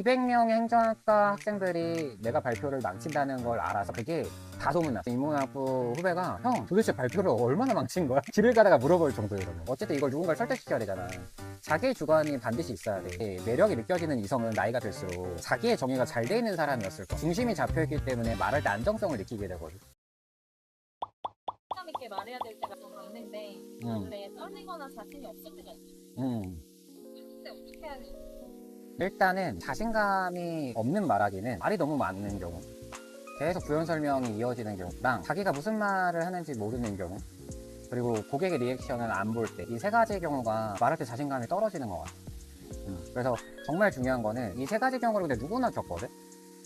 200명의 행정학과 학생들이 내가 발표를 망친다는 걸 알아서 그게 다 소문났어. 인문학부 후배가 형 도대체 발표를 얼마나 망친 거야? 길을 가다가 물어볼 정도이거든. 어쨌든 이걸 누군가를 설득시켜야 되잖아. 자기의 주관이 반드시 있어야 돼. 매력이 느껴지는 이성은 나이가 들수록 자기의 정의가 잘 돼 있는 사람이었을 거야. 중심이 잡혀있기 때문에 말할 때 안정성을 느끼게 되거든. 자신 있게 말해야 될 때가 좀 있는데 원래 떨리거나 자신이 없을 때가 있어요. 그때 어떻게 해야 되지? 일단은 자신감이 없는 말하기는 말이 너무 많은 경우, 계속 부연 설명이 이어지는 경우랑 자기가 무슨 말을 하는지 모르는 경우, 그리고 고객의 리액션을 안 볼 때, 이 세 가지 경우가 말할 때 자신감이 떨어지는 것 같아. 그래서 정말 중요한 거는 이 세 가지 경우를 근데 누구나 겪거든.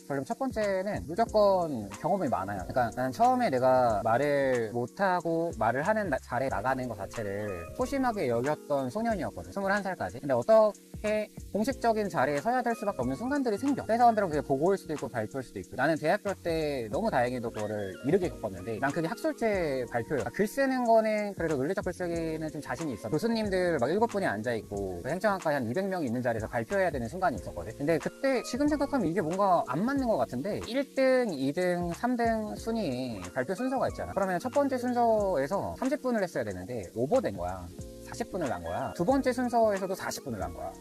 그럼 첫 번째는 무조건 경험이 많아요. 그러니까 난 처음에 내가 말을 못하고 말을 하는 자리에 나가는 것 자체를 소심하게 여겼던 소년이었거든. 21살까지. 근데 어떻게 공식적인 자리에 서야 될 수밖에 없는 순간들이 생겨. 회사원들은 그게 보고일 수도 있고 발표일 수도 있고. 나는 대학교 때 너무 다행히도 그거를 이르게 겪었는데, 난 그게 학술제 발표예요. 글 쓰는 거는 그래도 논리적 글쓰기는 좀 자신이 있어. 교수님들 막 7분이 앉아있고 행정학과에 한 200명이 있는 자리에서 발표해야 되는 순간이 있었거든. 근데 그때 지금 생각하면 이게 뭔가 안 맞는 것 같은데, 1등, 2등, 3등 순위 발표 순서가 있잖아. 그러면 첫 번째 순서에서 30분을 했어야 되는데 오버된 거야. 40분을 한 거야. 두 번째 순서에서도 40분을 한 거야.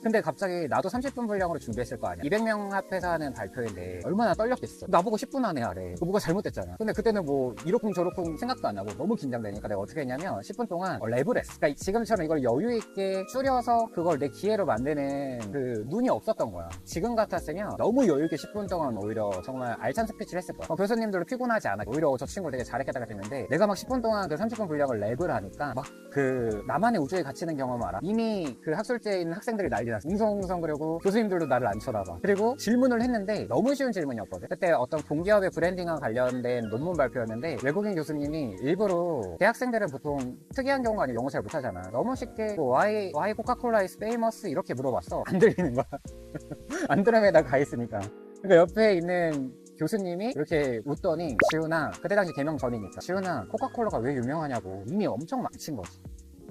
근데 갑자기 나도 30분 분량으로 준비했을 거 아니야. 200명 앞에서 하는 발표인데 얼마나 떨렸겠어. 나보고 10분 안에 하래. 뭐가 잘못됐잖아. 근데 그때는 뭐 이러쿵 저러쿵 생각도 안 하고 너무 긴장되니까 내가 어떻게 했냐면 10분 동안 랩을 했어. 그러니까 지금처럼 이걸 여유 있게 줄여서 그걸 내 기회로 만드는 그 눈이 없었던 거야. 지금 같았으면 너무 여유 있게 10분 동안 오히려 정말 알찬 스피치를 했을 거야. 교수님들도 피곤하지 않아. 오히려 저 친구 되게 잘했겠다가 됐는데, 내가 막 10분 동안 그 30분 분량을 랩을 하니까 막 그 나만의 우주에 갇히는 경험 알아. 이미 그 학술제에 있는 학생들이 난리 났어. 웅성웅성. 그리고 교수님들도 나를 안 쳐다봐. 그리고 질문을 했는데 너무 쉬운 질문이었거든. 그때 어떤 공기업의 브랜딩과 관련된 논문 발표였는데, 외국인 교수님이 일부러 대학생들은 보통 특이한 경우가 아니고 영어 잘 못하잖아. 너무 쉽게 why 코카콜라 is famous 이렇게 물어봤어. 안 들리는 거야. 안 들으면 나 가 있으니까. 그러니까 옆에 있는 교수님이 이렇게 웃더니, 지훈아, 그때 당시 개명 전이니까, 지훈아, 코카콜라가 왜 유명하냐고. 이미 엄청 망친 거지.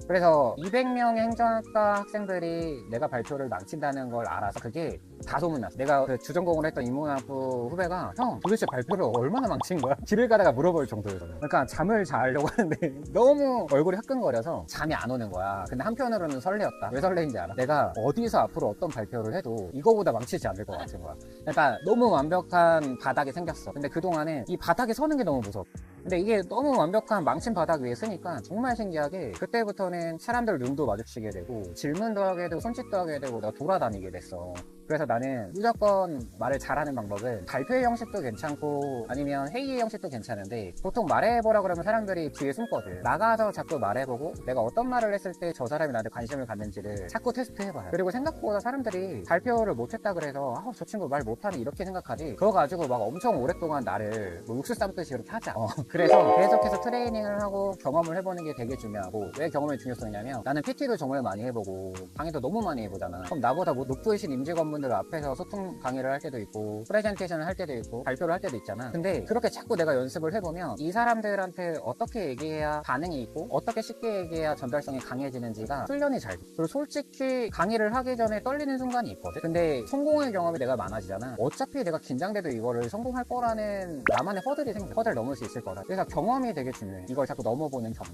그래서 200명의 행정학과 학생들이 내가 발표를 망친다는 걸 알아서 그게 다 소문났어. 내가 그 주전공을 했던 인문학부 후배가 형 도대체 발표를 얼마나 망친 거야? 길을 가다가 물어볼 정도였거든. 그러니까 잠을 자려고 하는데 너무 얼굴이 화끈거려서 잠이 안 오는 거야. 근데 한편으로는 설레었다. 왜 설레인지 알아? 내가 어디서 앞으로 어떤 발표를 해도 이거보다 망치지 않을 것 같은 거야. 그러니까 너무 완벽한 바닥이 생겼어. 근데 그동안은 이 바닥에 서는 게 너무 무서워. 근데 이게 너무 완벽한 망친 바닥 위에 서니까 정말 신기하게 그때부터는 사람들 눈도 마주치게 되고 질문도 하게 되고 손짓도 하게 되고 내가 돌아다니게 됐어. 그래서 나는 무조건 말을 잘하는 방법은 발표의 형식도 괜찮고 아니면 회의의 형식도 괜찮은데, 보통 말해보라 그러면 사람들이 뒤에 숨거든. 나가서 자꾸 말해보고 내가 어떤 말을 했을 때 저 사람이 나한테 관심을 갖는지를 자꾸 테스트해봐요. 그리고 생각보다 사람들이 발표를 못했다 그래서 저 친구 말 못하네 이렇게 생각하지, 그거 가지고 막 엄청 오랫동안 나를 뭐 육수 삶듯이 이렇게 하자. 그래서 계속해서 트레이닝을 하고 경험을 해보는 게 되게 중요하고, 왜 경험이 중요성이냐면 나는 PT도 정말 많이 해보고 강의도 너무 많이 해보잖아. 그럼 나보다 뭐 높으신 임직원분들 앞에서 소통 강의를 할 때도 있고 프레젠테이션을 할 때도 있고 발표를 할 때도 있잖아. 근데 그렇게 자꾸 내가 연습을 해보면 이 사람들한테 어떻게 얘기해야 반응이 있고 어떻게 쉽게 얘기해야 전달성이 강해지는지가 훈련이 잘 돼. 그리고 솔직히 강의를 하기 전에 떨리는 순간이 있거든. 근데 성공의 경험이 내가 많아지잖아. 어차피 내가 긴장돼도 이거를 성공할 거라는 나만의 허들이 생겨. 허들 넘을 수 있을 거라. 그래서 경험이 되게 중요해. 이걸 자꾸 넘어보는 경험.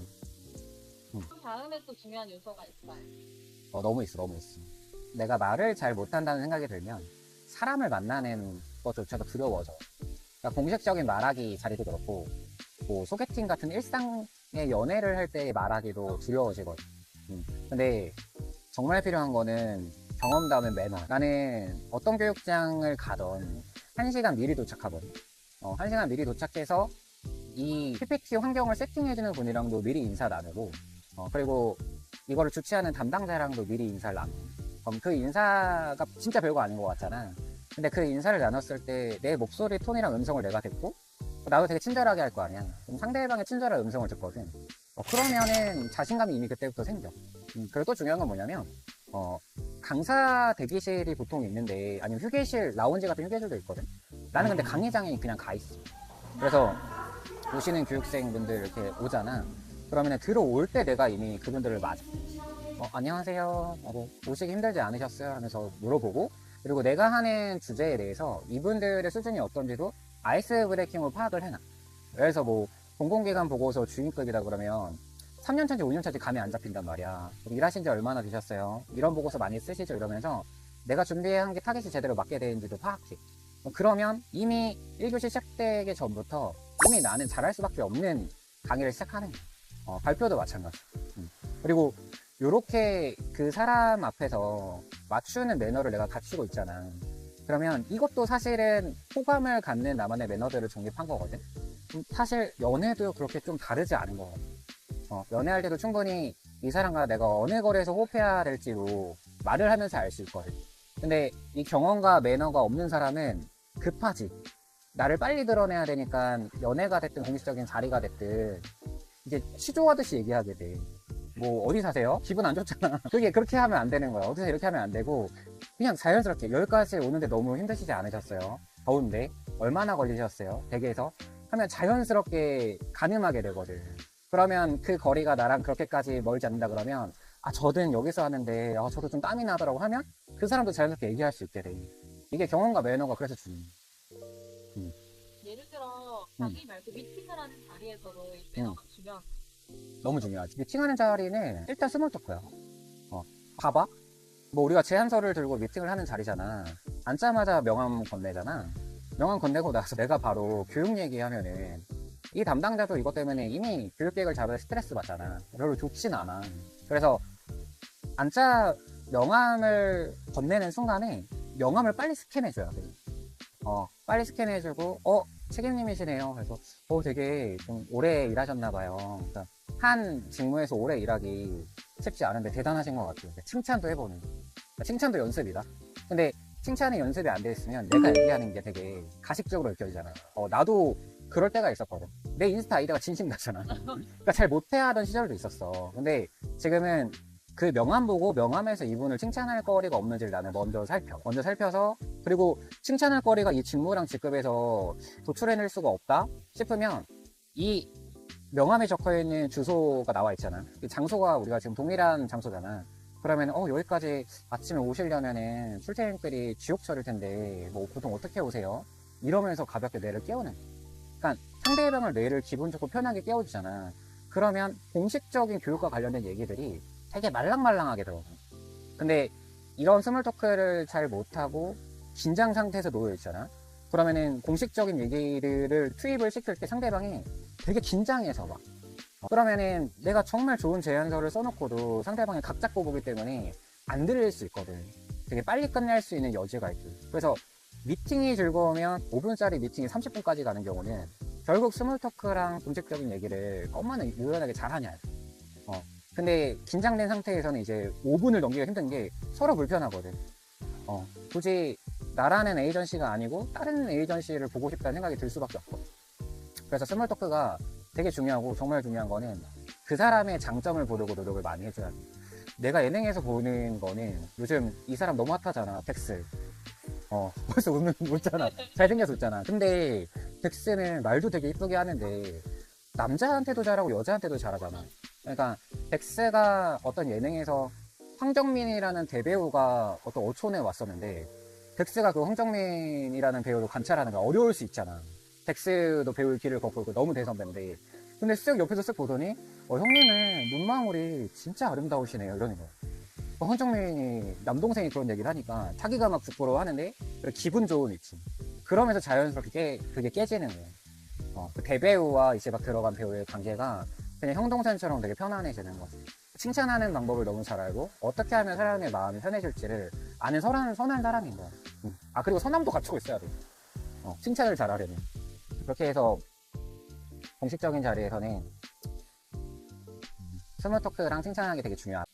다음에 또 중요한 요소가 있어요. 너무 있어. 내가 말을 잘 못한다는 생각이 들면 사람을 만나는 것조차도 두려워져. 그러니까 공식적인 말하기 자리도 그렇고 뭐 소개팅 같은 일상의 연애를 할 때 말하기도 두려워지거든. 근데 정말 필요한 거는 경험 다음에 매너. 나는 어떤 교육장을 가던 1시간 미리 도착하거든. 1시간 미리 도착해서 이 PPT 환경을 세팅해주는 분이랑도 미리 인사 나누고, 그리고 이거를 주최하는 담당자랑도 미리 인사를 나누고. 그럼 그 인사가 진짜 별거 아닌 것 같잖아. 근데 그 인사를 나눴을 때 내 목소리 톤이랑 음성을 내가 듣고 나도 되게 친절하게 할 거 아니야. 그럼 상대방의 친절한 음성을 듣거든. 그러면은 자신감이 이미 그때부터 생겨. 그리고 또 중요한 건 뭐냐면 강사 대기실이 보통 있는데, 아니면 휴게실, 라운지 같은 휴게실도 있거든. 나는 근데 강의장에 그냥 가 있어. 그래서 오시는 교육생분들 이렇게 오잖아. 그러면 들어올 때 내가 이미 그분들을 맞아. 안녕하세요. 오시기 힘들지 않으셨어요? 하면서 물어보고, 그리고 내가 하는 주제에 대해서 이분들의 수준이 어떤지도 아이스 브레이킹으로 파악을 해놔. 그래서 뭐 공공기관 보고서 주인급이다 그러면 3년차인지 5년차인지 감이 안 잡힌단 말이야. 일하신 지 얼마나 되셨어요? 이런 보고서 많이 쓰시죠? 이러면서 내가 준비한 게 타겟이 제대로 맞게 되는지도 파악해. 그러면 이미 1교시 시작되기 전부터 이미 나는 잘할 수밖에 없는 강의를 시작하는 거야. 발표도 마찬가지. 그리고 요렇게 그 사람 앞에서 맞추는 매너를 내가 갖추고 있잖아. 그러면 이것도 사실은 호감을 갖는 나만의 매너들을 정립한 거거든. 사실 연애도 그렇게 좀 다르지 않은 거 같아. 연애할 때도 충분히 이 사람과 내가 어느 거리에서 호흡해야 될지로 말을 하면서 알 수 있거든. 근데 이 경험과 매너가 없는 사람은 급하지. 나를 빨리 드러내야 되니까 연애가 됐든 공식적인 자리가 됐든 이제 시조하듯이 얘기하게 돼. 뭐 어디 사세요? 기분 안 좋잖아. 그렇게 하면 안 되는 거야. 어디서 이렇게 하면 안 되고 그냥 자연스럽게 여기까지 오는데 너무 힘드시지 않으셨어요? 더운데 얼마나 걸리셨어요? 댁에서 하면 자연스럽게 가늠하게 되거든. 그러면 그 거리가 나랑 그렇게까지 멀지 않는다 그러면 저는 여기서 하는데 저도 좀 땀이 나더라고 하면 그 사람도 자연스럽게 얘기할 수 있게 돼. 이게 경험과 매너가 그래서 중요해. 예를 들어 강의 말고 미팅을 하는 자리에서도 이 매너가 중요한. 너무 중요하지. 미팅하는 자리는 일단 스몰 토크야. 봐봐. 뭐 우리가 제안서를 들고 미팅을 하는 자리잖아. 앉자마자 명함 건네잖아. 명함 건네고 나서 내가 바로 교육 얘기하면은 이 담당자도 이것 때문에 이미 교육 계획을 잡아서 스트레스 받잖아. 별로 좋진 않아. 그래서 명함을 건네는 순간에 명함을 빨리 스캔해줘야 돼. 빨리 스캔해주고, 책임님이시네요. 그래서, 되게 좀 오래 일하셨나봐요. 그러니까 한 직무에서 오래 일하기 쉽지 않은데 대단하신 것 같아요. 칭찬도 해보는. 그러니까 칭찬도 연습이다. 근데 칭찬이 연습이 안 돼 있으면 내가 얘기하는 게 되게 가식적으로 느껴지잖아. 나도 그럴 때가 있었거든. 내 인스타 아이디가 진심나잖아. 그러니까 잘 못해야 하던 시절도 있었어. 근데 지금은 그 명함 보고 명함에서 이분을 칭찬할 거리가 없는지를 나는 먼저 살펴서 그리고 칭찬할 거리가 이 직무랑 직급에서 도출해낼 수가 없다 싶으면 이 명함에 적혀있는 주소가 나와 있잖아. 이 장소가 우리가 지금 동일한 장소잖아. 그러면 여기까지 아침에 오시려면은 출퇴근길이 지옥철일 텐데 뭐 보통 어떻게 오세요? 이러면서 가볍게 뇌를 깨우는. 그러니까 상대방을 뇌를 기본적으로 편하게 깨워주잖아. 그러면 공식적인 교육과 관련된 얘기들이 되게 말랑말랑하게 들어가. 근데 이런 스몰 토크를 잘 못하고 긴장 상태에서 놓여있잖아. 그러면은 공식적인 얘기들을 투입을 시킬 때 상대방이 되게 긴장해서 막. 그러면은 내가 정말 좋은 제안서를 써놓고도 상대방이 각 잡고 보기 때문에 안 들릴 수 있거든. 되게 빨리 끝낼 수 있는 여지가 있고. 그래서 미팅이 즐거우면 5분짜리 미팅이 30분까지 가는 경우는 결국 스몰 토크랑 공식적인 얘기를 얼마나 유연하게 잘하냐. 근데 긴장된 상태에서는 이제 5분을 넘기기가 힘든 게 서로 불편하거든. 굳이 나라는 에이전시가 아니고 다른 에이전시를 보고 싶다는 생각이 들 수밖에 없고. 그래서 스몰 토크가 되게 중요하고 정말 중요한 거는 그 사람의 장점을 보려고 노력을 많이 해줘야 돼. 내가 예능에서 보는 거는 요즘 이 사람 너무 핫하잖아, 덱스. 벌써 웃잖아. 잘생겨서 웃잖아. 근데 덱스는 말도 되게 이쁘게 하는데 남자한테도 잘하고 여자한테도 잘하잖아. 그러니까 덱스가 어떤 예능에서 황정민이라는 대배우가 어떤 어촌에 왔었는데 덱스가 그 황정민이라는 배우를 관찰하는 거 어려울 수 있잖아. 덱스도 배울 길을 걷고 있고 너무 대선배인데 근데 쓱 옆에서 쓱 보더니 형님은 눈망울이 진짜 아름다우시네요 이러는 거야. 황정민이 남동생이 그런 얘기를 하니까 자기가 막 부끄러워 하는데 기분 좋은 위치. 그러면서 자연스럽게 그게 깨지는 거예요. 그 대배우와 이제 막 들어간 배우의 관계가 그냥 형 동생처럼 되게 편안해지는 거지. 칭찬하는 방법을 너무 잘 알고 어떻게 하면 사람의 마음이 편해질지를 아는 선한 사람인 거야. 그리고 선함도 갖추고 있어야 돼. 칭찬을 잘 하려면. 그렇게 해서 공식적인 자리에서는 스몰 토크랑 칭찬하는 게 되게 중요하다.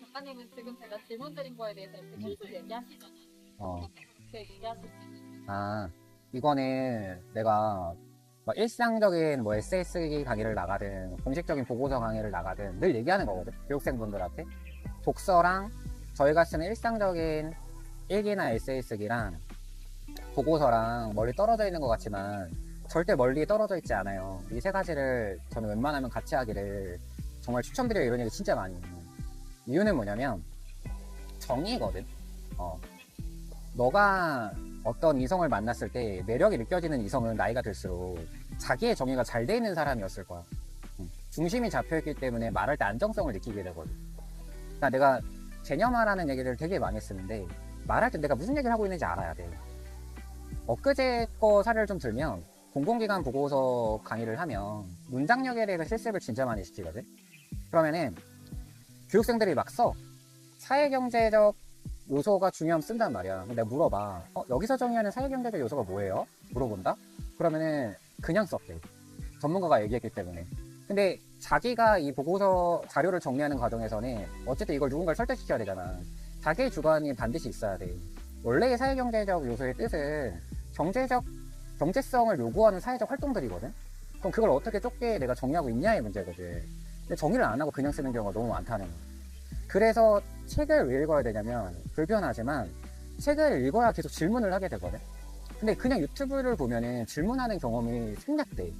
작가님은 지금 제가 질문 드린 거에 대해서 이렇게 실수 얘기하시잖아요. 그렇게 얘기하실 수 있어요. 이거는 내가 일상적인 에세이 쓰기 강의를 나가든 공식적인 보고서 강의를 나가든 늘 얘기하는 거거든. 교육생분들한테 독서랑 저희가 쓰는 일상적인 일기나 에세이 쓰기랑 보고서랑 멀리 떨어져 있는 것 같지만 절대 멀리 떨어져 있지 않아요. 이 세 가지를 저는 웬만하면 같이 하기를 정말 추천드려요. 이런 얘기 진짜 많이 해요. 이유는 뭐냐면 정의거든. 너가 어떤 이성을 만났을 때 매력이 느껴지는 이성은 나이가 들수록 자기의 정의가 잘 돼 있는 사람이었을 거야. 중심이 잡혀있기 때문에 말할 때 안정성을 느끼게 되거든. 그러니까 내가 개념화라는 얘기를 되게 많이 쓰는데 말할 때 내가 무슨 얘기를 하고 있는지 알아야 돼. 엊그제 거 사례를 좀 들면 공공기관 보고서 강의를 하면 문장력에 대해서 실습을 진짜 많이 시키거든. 그러면은 교육생들이 막 써. 사회경제적 요소가 중요하면 쓴단 말이야. 내가 물어봐. 여기서 정의하는 사회경제적 요소가 뭐예요? 물어본다? 그러면은 그냥 썼대. 전문가가 얘기했기 때문에. 근데 자기가 이 보고서 자료를 정리하는 과정에서는 어쨌든 이걸 누군가를 설득시켜야 되잖아. 자기의 주관이 반드시 있어야 돼. 원래의 사회경제적 요소의 뜻은 경제성을 요구하는 사회적 활동들이거든? 그럼 그걸 어떻게 좁게 내가 정리하고 있냐의 문제거든. 근데 정의를 안 하고 그냥 쓰는 경우가 너무 많다는 거야. 그래서 책을 왜 읽어야 되냐면 불편하지만 책을 읽어야 계속 질문을 하게 되거든. 근데 그냥 유튜브를 보면은 질문하는 경험이 생략돼.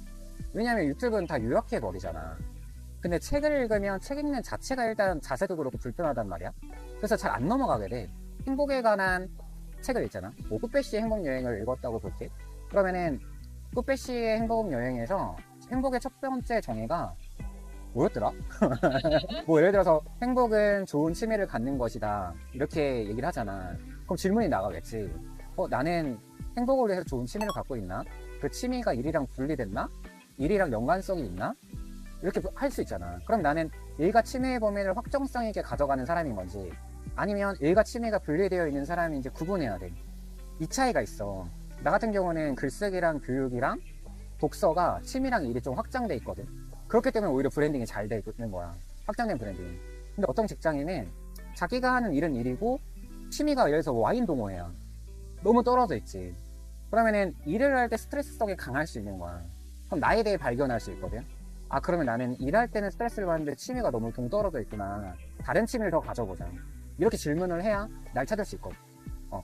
왜냐면 유튜브는 다 요약해 버리잖아. 근데 책을 읽으면 책 읽는 자체가 일단 자세도 그렇고 불편하단 말이야. 그래서 잘 안 넘어가게 돼. 행복에 관한 책을 읽잖아. 뭐 꾸빼씨의 행복여행을 읽었다고 볼게. 그러면은 꾸빼씨의 행복여행에서 행복의 첫 번째 정의가 뭐였더라? 뭐 예를 들어서 행복은 좋은 취미를 갖는 것이다 이렇게 얘기를 하잖아. 그럼 질문이 나가겠지. 나는 행복을 위해서 좋은 취미를 갖고 있나? 그 취미가 일이랑 분리됐나? 일이랑 연관성이 있나? 이렇게 할 수 있잖아. 그럼 나는 일과 취미의 범위를 확정성 있게 가져가는 사람인 건지 아니면 일과 취미가 분리되어 있는 사람인지 구분해야 돼. 이 차이가 있어. 나 같은 경우는 글쓰기랑 교육이랑 독서가 취미랑 일이 좀 확장돼 있거든. 그렇기 때문에 오히려 브랜딩이 잘 되는 거야. 확장된 브랜딩. 근데 어떤 직장인은 자기가 하는 일은 일이고 취미가 예를 들어서 와인 동호회야. 너무 떨어져 있지. 그러면은 일을 할 때 스트레스성이 강할 수 있는 거야. 그럼 나에 대해 발견할 수 있거든. 아, 그러면 나는 일할 때는 스트레스를 받는데 취미가 너무 동떨어져 있구나. 다른 취미를 더 가져보자. 이렇게 질문을 해야 날 찾을 수 있거든.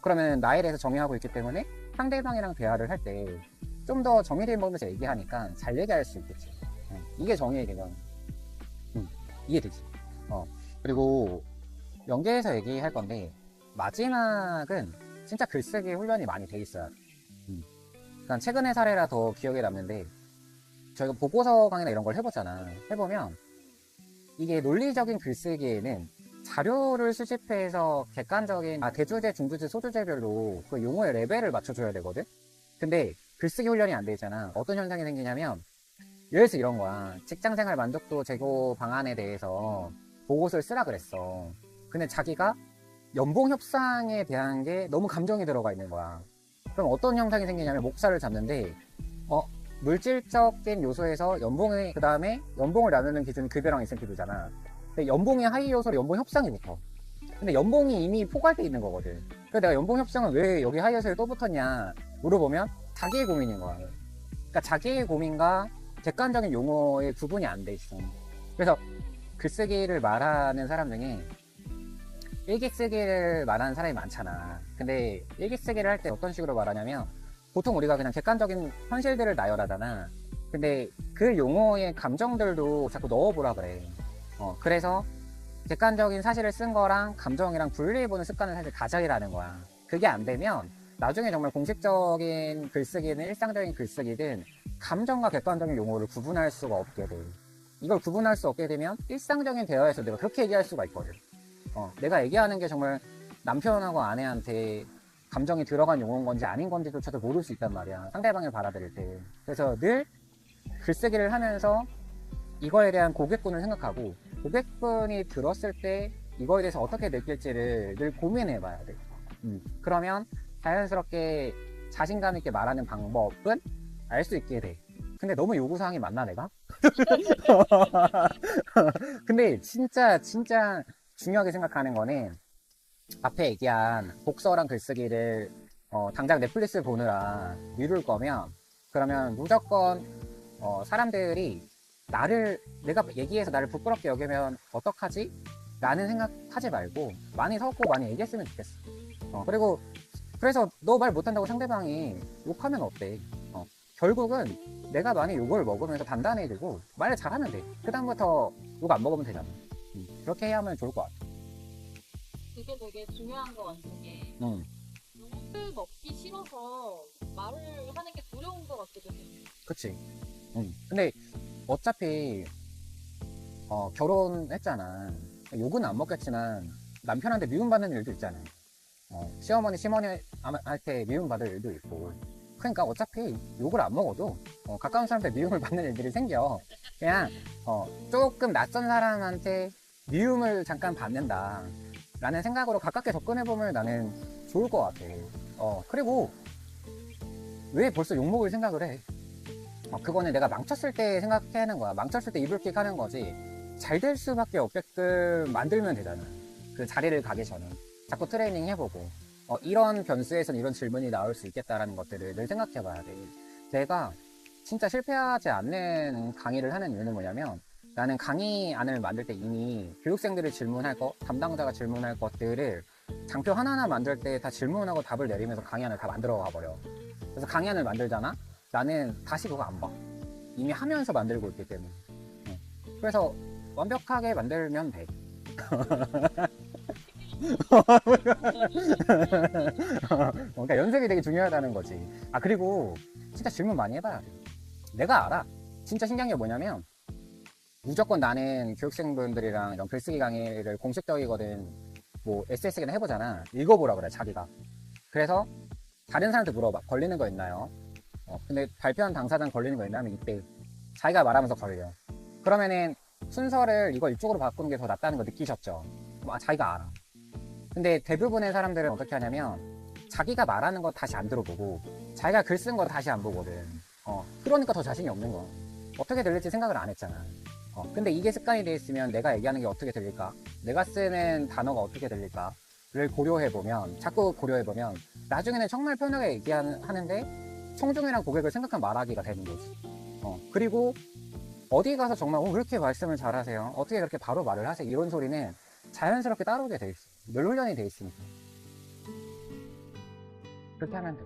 그러면 나에 대해서 정의하고 있기 때문에 상대방이랑 대화를 할 때 좀 더 정의를 먹으면서 얘기하니까 잘 얘기할 수 있겠지. 이게 정의의 개념. 이해되지? 그리고 연계해서 얘기할 건데 마지막은 진짜 글쓰기 훈련이 많이 돼 있어요. 그러니까 최근의 사례라 더 기억에 남는데 저희가 보고서 강의나 이런 걸 해보잖아. 해보면 이게 논리적인 글쓰기에는 자료를 수집해서 객관적인 대주제, 중주제, 소주제별로 그 용어의 레벨을 맞춰줘야 되거든. 근데 글쓰기 훈련이 안 돼 있잖아. 어떤 현상이 생기냐면 예를 들어서 이런 거야. 직장생활 만족도 제고 방안에 대해서 보고서를 쓰라 그랬어. 근데 자기가 연봉 협상에 대한 게 너무 감정이 들어가 있는 거야. 그럼 어떤 현상이 생기냐면 목살을 잡는데 물질적인 요소에서 연봉의 그 다음에 연봉을 나누는 기준이 급여랑 인센티브잖아. 근데 연봉의 하위 요소로 연봉 협상이 붙어. 근데 연봉이 이미 포괄돼 있는 거거든. 그래서 내가 연봉 협상은 왜 여기 하위 요소에 또 붙었냐 물어보면 자기의 고민인 거야. 그러니까 자기의 고민과 객관적인 용어의 구분이 안 돼 있어. 그래서 글쓰기를 말하는 사람 중에 일기 쓰기를 말하는 사람이 많잖아. 근데 일기 쓰기를 할 때 어떤 식으로 말하냐면 보통 우리가 그냥 객관적인 현실들을 나열하잖아. 근데 그 용어의 감정들도 자꾸 넣어보라 그래. 그래서 객관적인 사실을 쓴 거랑 감정이랑 분리해보는 습관을 사실 가져야라는 거야. 그게 안 되면 나중에 정말 공식적인 글쓰기는 일상적인 글쓰기든 감정과 객관적인 용어를 구분할 수가 없게 돼. 이걸 구분할 수 없게 되면 일상적인 대화에서 내가 그렇게 얘기할 수가 있거든. 내가 얘기하는 게 정말 남편하고 아내한테 감정이 들어간 용어인 건지 아닌 건지조차도 모를 수 있단 말이야. 상대방을 받아들일 때. 그래서 늘 글쓰기를 하면서 이거에 대한 고객군을 생각하고 고객분이 들었을 때 이거에 대해서 어떻게 느낄지를 늘 고민해 봐야 돼. 그러면 자연스럽게 자신감 있게 말하는 방법은 알 수 있게 돼. 근데 너무 요구사항이 많나 내가? 근데 진짜 중요하게 생각하는 거는 앞에 얘기한 독서랑 글쓰기를 당장 넷플릭스 보느라 미룰 거면 그러면 무조건 사람들이 내가 얘기해서 나를 부끄럽게 여기면 어떡하지? 라는 생각하지 말고 많이 섞고 많이 얘기했으면 좋겠어. 그리고 그래서 너 말 못한다고 상대방이 욕하면 어때? 결국은 내가 많이 욕을 먹으면서 단단해지고 말을 잘하면 돼. 그 다음부터 욕 안 먹으면 되잖아. 그렇게 해야 하면 좋을 것 같아. 이게 되게 중요한 것 같은 게 먹기 싫어서 말을 하는 게 두려운 것 같거든요. 그치. 근데 어차피 결혼했잖아. 욕은 안 먹겠지만 남편한테 미움받는 일도 있잖아. 시어머니, 시어머니한테 미움받을 일도 있고. 그러니까 어차피 욕을 안 먹어도 가까운 사람한테 미움을 받는 일들이 생겨. 그냥 조금 낯선 사람한테 미움을 잠깐 받는다 라는 생각으로 가깝게 접근해보면 나는 좋을 것 같아. 그리고 왜 벌써 욕먹을 생각을 해? 그거는 내가 망쳤을 때 생각해야 하는 거야. 망쳤을 때 이불킥 하는 거지. 잘 될 수밖에 없게끔 만들면 되잖아. 그 자리를 가기 전에. 자꾸 트레이닝 해보고. 이런 변수에선 이런 질문이 나올 수 있겠다라는 것들을 늘 생각해 봐야 돼. 내가 진짜 실패하지 않는 강의를 하는 이유는 뭐냐면 나는 강의안을 만들 때 이미 교육생들이 질문할 거, 담당자가 질문할 것들을 장표 하나하나 만들 때 다 질문하고 답을 내리면서 강의안을 다 만들어 가버려. 그래서 강의안을 만들잖아? 나는 다시 그거 안 봐. 이미 하면서 만들고 있기 때문에. 그래서 완벽하게 만들면 돼. 그러니까 연습이 되게 중요하다는 거지. 그리고 진짜 질문 많이 해봐야 돼. 내가 알아. 진짜 신기한 게 뭐냐면 무조건 나는 교육생분들이랑 이런 글쓰기 강의를 공식적이거든 뭐 SS기나 해보잖아. 읽어보라 그래 자기가. 그래서 다른 사람한테 물어봐. 걸리는 거 있나요? 근데 발표한 당사자는 걸리는 거 있나면 이때 자기가 말하면서 걸려. 그러면은 순서를 이쪽으로 바꾸는 게 더 낫다는 거 느끼셨죠? 자기가 알아. 근데 대부분의 사람들은 어떻게 하냐면 자기가 말하는 거 다시 안 들어보고 자기가 글 쓴 거 다시 안 보거든. 그러니까 더 자신이 없는 거야. 어떻게 들릴지 생각을 안 했잖아. 근데 이게 습관이 돼 있으면 내가 얘기하는 게 어떻게 들릴까? 내가 쓰는 단어가 어떻게 들릴까?를 고려해보면, 자꾸 고려해보면 나중에는 정말 편하게 얘기하는데 청중이랑 고객을 생각한 말하기가 되는 거지. 그리고 어디 가서 정말 왜 이렇게 말씀을 잘하세요? 어떻게 그렇게 바로 말을 하세요? 이런 소리는 자연스럽게 따라오게 돼 있어. 늘 훈련이 돼 있으니까. 그렇게 하면 돼.